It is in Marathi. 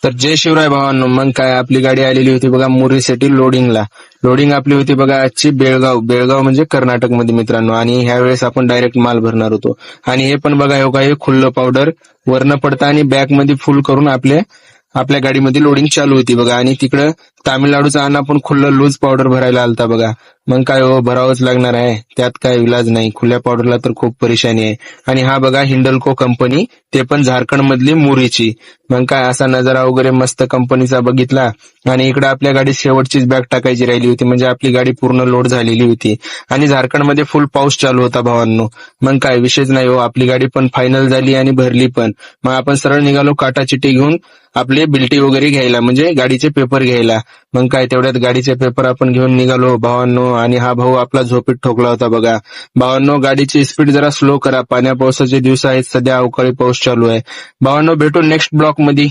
तर जय शिवराय भावांनो. मग काय आपली गाडी आलेली होती बघा मुरी सिटी लोडिंगला. लोडिंग आपली होती बघा आजची बेळगाव. बेळगाव म्हणजे कर्नाटकमध्ये मित्रांनो. आणि ह्या वेळेस आपण डायरेक्ट माल भरणार होतो. आणि हे पण बघा हे काय खुल्लं पावडर वरनं पडतं आणि बॅग मध्ये फुल करून आपल्या गाडीमध्ये लोडिंग चालू होती बघा. आणि तिकडं तामिळनाडूचा अण्णा पण खुल्लं लूज पावडर भरायला आलता बघा. मग काय हो भरावंच लागणार आहे, त्यात काय इलाज नाही. खुल्या पावडरला तर खूप परेशानी आहे. आणि हा बघा हिंडल्को कंपनी, ते पण झारखंड मधली मुरीची. मग काय असा नजारा वगैरे मस्त कंपनीचा बघितला. आणि इकडे आपल्या गाडीत शेवटचीच बॅग टाकायची राहिली होती, म्हणजे आपली गाडी पूर्ण लोड झालेली होती. आणि झारखंडमध्ये फुल पाऊस चालू होता भावांनो. मग काय विषयच नाही हो, आपली गाडी पण फायनल झाली आणि भरली पण. मग आपण सरळ निघालो काटा चिट्टी घेऊन आपले बिल्टी वगैरे घ्यायला, म्हणजे गाडीचे पेपर घ्यायला. मग काय तेवढ्यात गाडीचे पेपर आपण घेऊन निघालो भावांनो. आणि हा भाऊ आपला झोपेत ठोकला होता बघा. भावांनो गाडीची स्पीड जरा स्लो करा, पाण्या पावसाचे दिवस आहेत, सध्या अवकाळी पाऊस चालू आहे. भावांनो भेटू नेक्स्ट ब्लॉक मध्ये.